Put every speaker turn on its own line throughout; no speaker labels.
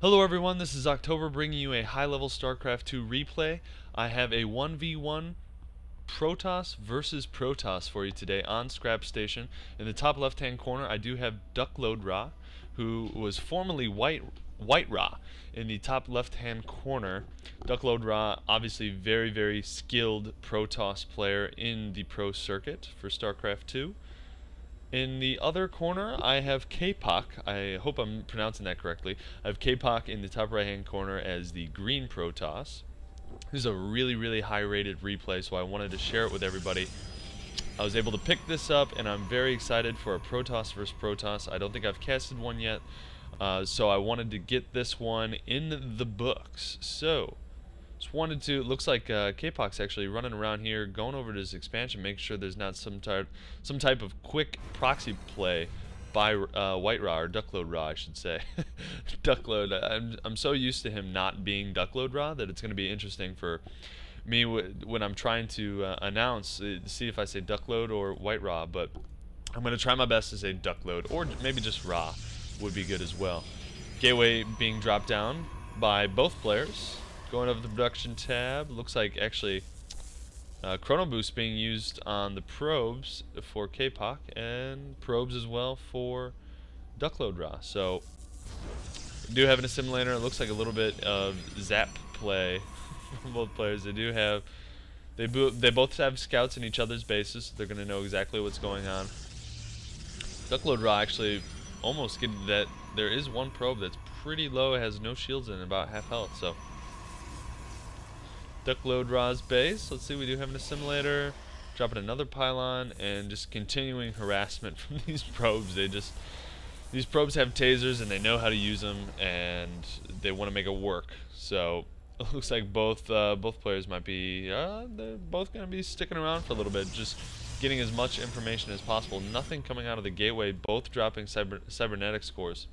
Hello everyone, this is October bringing you a high-level Starcraft 2 replay. I have a 1v1 Protoss versus Protoss for you today on Scrap Station. In the top left-hand corner, I do have DuckloadRa, who was formerly WhiteRa. In the top left-hand corner, DuckloadRa, obviously very skilled Protoss player in the pro circuit for Starcraft 2. In the other corner, I have Capoch. I hope I'm pronouncing that correctly. I have Capoch in the top right-hand corner as the green Protoss. This is a really high-rated replay, so I wanted to share it with everybody. I was able to pick this up, and I'm very excited for a Protoss versus Protoss. I don't think I've casted one yet, so I wanted to get this one in the books. So, just wanted to, it looks like Capoch's actually running around here, going over to his expansion, making sure there's not some type of quick proxy play by WhiteRa, or DuckloadRa, I should say. I'm so used to him not being DuckloadRa that it's going to be interesting for me when I'm trying to announce, see if I say Duckload or WhiteRa, but I'm going to try my best to say Duckload, or maybe just Ra would be good as well. Gateway being dropped down by both players. Going over the production tab, looks like actually Chrono Boost being used on the probes for Capoch, and probes as well for DuckloadRa. So we do have an assimilator. It looks like a little bit of zap play from both players. They both have scouts in each other's bases, so they're going to know exactly what's going on. DuckloadRa actually almost getting that. There is one probe that's pretty low, has no shields in, about half health. So DuckloadRa's base. Let's see, we do have an assimilator. Dropping another pylon and just continuing harassment from these probes. These probes have tasers and they know how to use them, and they want to make it work. So it looks like both players might be they're both going to be sticking around for a little bit, just getting as much information as possible. Nothing coming out of the gateway. Both dropping cybernetic scores.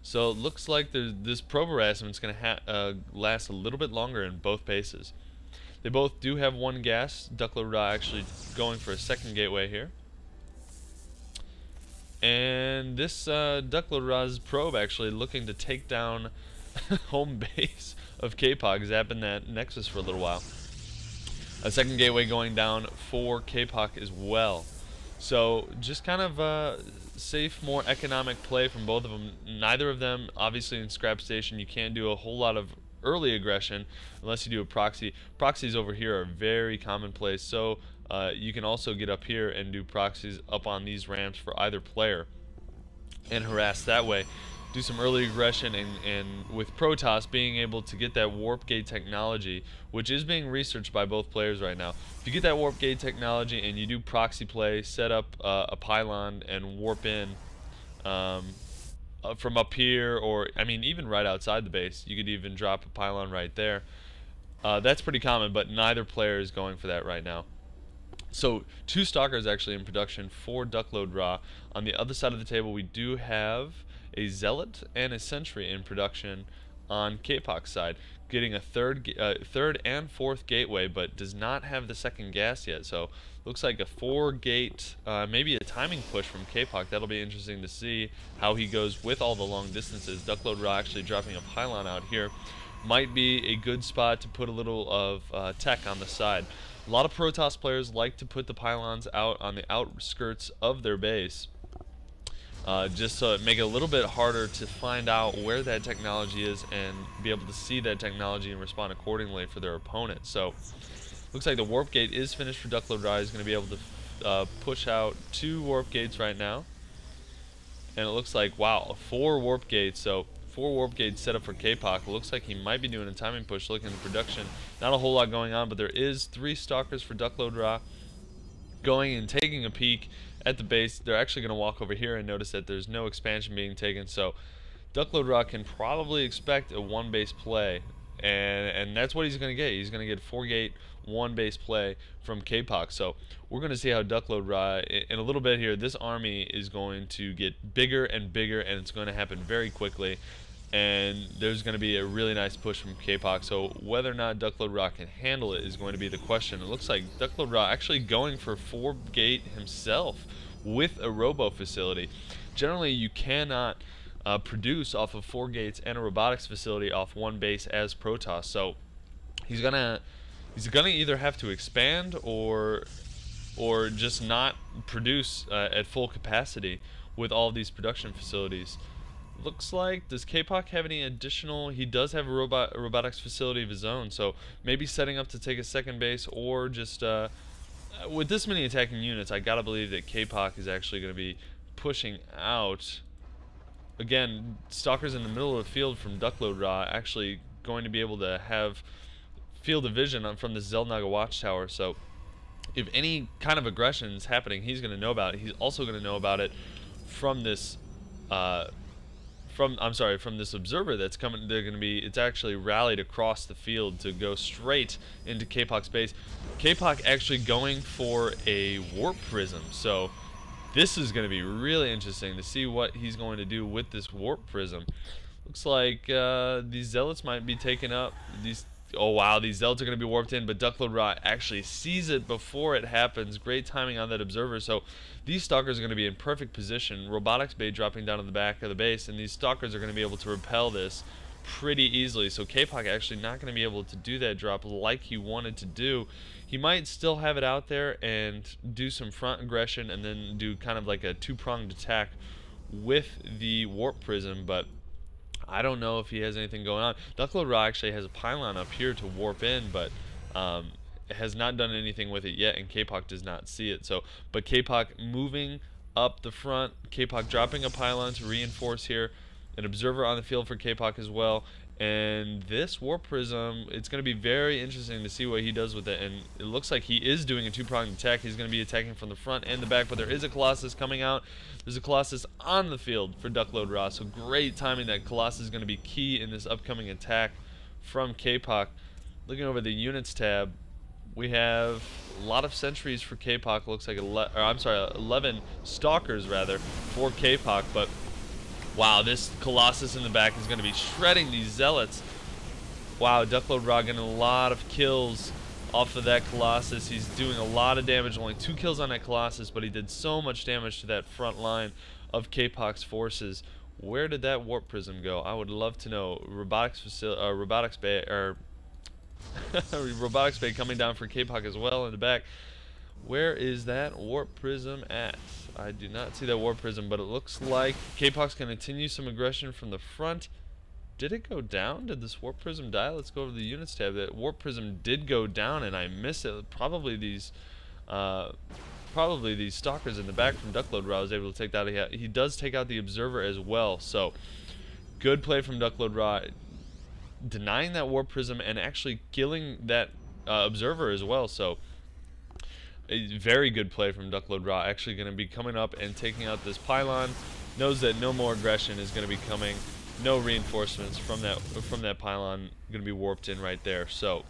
So it looks like this probe harassment is going to last a little bit longer in both bases. They both do have one gas. DuckloadRa actually going for a second gateway here. And this DuckloadRa's probe actually looking to take down home base of Capoch, zapping that Nexus for a little while. A second gateway going down for Capoch as well. So just kind of safe, more economic play from both of them. Neither of them, obviously in Scrap Station, you can't do a whole lot of early aggression unless you do a proxy. Proxies over here are very commonplace, so you can also get up here and do proxies up on these ramps for either player and harass that way. Do some early aggression, and with Protoss being able to get that warp gate technology, which is being researched by both players right now. If you get that warp gate technology and you do proxy play, set up a pylon and warp in from up here, or I mean even right outside the base, you could even drop a pylon right there. That's pretty common, but neither player is going for that right now. So two Stalkers actually in production for DuckloadRa. On the other side of the table, we do have a Zealot and a Sentry in production on Capoch's side, getting a third and fourth gateway, but does not have the second gas yet. So looks like a 4-gate, maybe a timing push from Capoch. That'll be interesting to see how he goes with all the long distances. DuckloadRa actually dropping a pylon out here might be a good spot to put a little of tech on the side. A lot of Protoss players like to put the pylons out on the outskirts of their base, just so it make it a little bit harder to find out where that technology is and be able to see that technology and respond accordingly for their opponent. So looks like the warp gate is finished for DuckloadRa. He's going to be able to push out 2 warp gates right now, and it looks like, wow, 4 warp gates. So 4 warp gates set up for Capoch. It looks like he might be doing a timing push. Looking at production, not a whole lot going on, but there is 3 Stalkers for DuckloadRa going and taking a peek at the base. They're actually going to walk over here and notice that there's no expansion being taken, so DuckloadRa can probably expect a 1-base play, and that's what he's going to get. He's going to get 4-gate 1-base play from Capoch. So we're going to see how DuckloadRa in a little bit here. This army is going to get bigger and bigger, and it's going to happen very quickly, and there's going to be a really nice push from Capoch. So whether or not DuckloadRa can handle it is going to be the question. It looks like DuckloadRa actually going for 4-gate himself with a robo facility. Generally, you cannot produce off of 4 gates and a robotics facility off 1 base as Protoss. So he's gonna either have to expand or just not produce at full capacity with all of these production facilities. Looks like, does Capoch have any additional? He does have a robotics facility of his own, so maybe setting up to take a second base, or just with this many attacking units, I gotta believe that Capoch is actually going to be pushing out. Again, Stalkers in the middle of the field from DuckloadRa actually going to be able to have field of vision from the Xel'Naga watchtower, so if any kind of aggression is happening, he's going to know about it. He's also going to know about it from this from this observer that's coming. It's actually rallied across the field to go straight into Capoch's base. Capoch actually going for a warp prism, so this is going to be really interesting to see what he's going to do with this warp prism. Looks like these zealots might be taken up. Oh wow, these zealots are going to be warped in, but DuckloadRa actually sees it before it happens. Great timing on that observer. So these stalkers are going to be in perfect position. Robotics bay dropping down to the back of the base, and these stalkers are going to be able to repel this pretty easily. So Capoch actually not going to be able to do that drop like he wanted to do. He might still have it out there and do some front aggression and then do kind of like a two-pronged attack with the warp prism, but I don't know if he has anything going on. DuckloadRa actually has a pylon up here to warp in, but has not done anything with it yet, and Capoch does not see it. So, but Capoch moving up the front, Capoch dropping a pylon to reinforce here, an observer on the field for Capoch as well, and this warp prism, it's going to be very interesting to see what he does with it. And it looks like he is doing a two-pronged attack. He's going to be attacking from the front and the back, but there is a Colossus coming out. There's a Colossus on the field for DuckloadRa, so great timing. That Colossus is going to be key in this upcoming attack from Capoch. Looking over the units tab, we have a lot of sentries for Capoch. Looks like 11 stalkers rather for Capoch, but wow, this Colossus in the back is going to be shredding these zealots. Wow, DuckloadRa getting a lot of kills off of that Colossus. He's doing a lot of damage. Only 2 kills on that Colossus, but he did so much damage to that front line of Capoch's forces. Where did that warp prism go? I would love to know. Robotics bay, or robotics bay coming down for Capoch as well in the back. Where is that warp prism at? I do not see that warp prism, but it looks like Capoch's can continue some aggression from the front. Did it go down? Did this warp prism die? Let's go over to the units tab. That warp prism did go down, and I missed it. Probably these stalkers in the back from DuckloadRa was able to take that out. He does take out the observer as well. So good play from DuckloadRa, denying that warp prism and actually killing that observer as well. So a very good play from DuckloadRa. Actually going to be coming up and taking out this pylon. Knows that no more aggression is going to be coming. No reinforcements from that pylon going to be warped in right there. So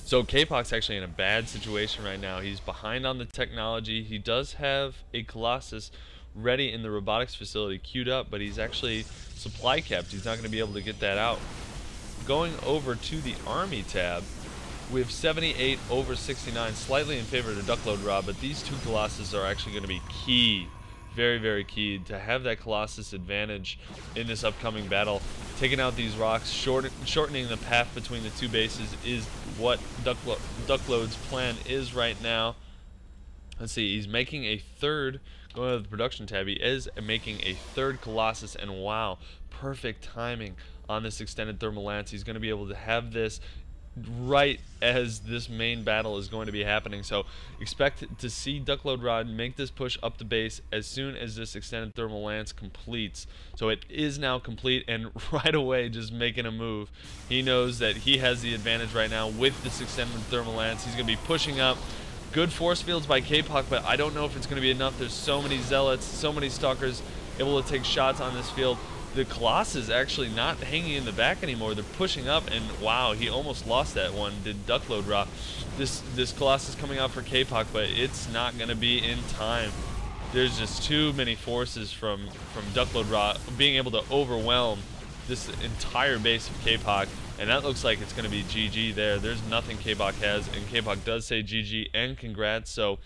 Capoch's actually in a bad situation right now. He's behind on the technology. He does have a Colossus ready in the robotics facility queued up, but he's actually supply capped. He's not going to be able to get that out. Going over to the army tab, we have 78 over 69, slightly in favor of DuckloadRa, but these 2 Colossus are actually going to be key. Very, very key to have that Colossus advantage in this upcoming battle. Taking out these rocks, shortening the path between the 2 bases is what Duckload's plan is right now. Let's see, he's making a third, going to the production tab, he is making a third Colossus, and wow, perfect timing on this extended thermal lance. He's going to be able to have this right as this main battle is going to be happening. So expect to see DuckloadRa make this push up the base as soon as this extended thermal lance completes. So it is now complete, and right away just making a move. He knows that he has the advantage right now with this extended thermal lance. He's going to be pushing up. Good force fields by Capoch, but I don't know if it's going to be enough. There's so many zealots, so many stalkers able to take shots on this field. The Colossus actually not hanging in the back anymore. They're pushing up, and wow, he almost lost that one. Did DuckloadRa. This Colossus coming out for Capoch, but it's not going to be in time. There's just too many forces from DuckloadRa being able to overwhelm this entire base of Capoch, and that looks like it's going to be GG there. There's nothing Capoch has, and Capoch does say GG and congrats. So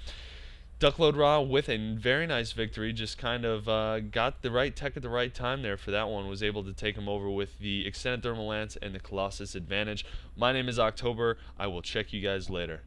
DuckloadRa with a very nice victory, just kind of got the right tech at the right time there for that one, was able to take him over with the Extended Thermal Lance and the Colossus advantage. My name is October. I will check you guys later.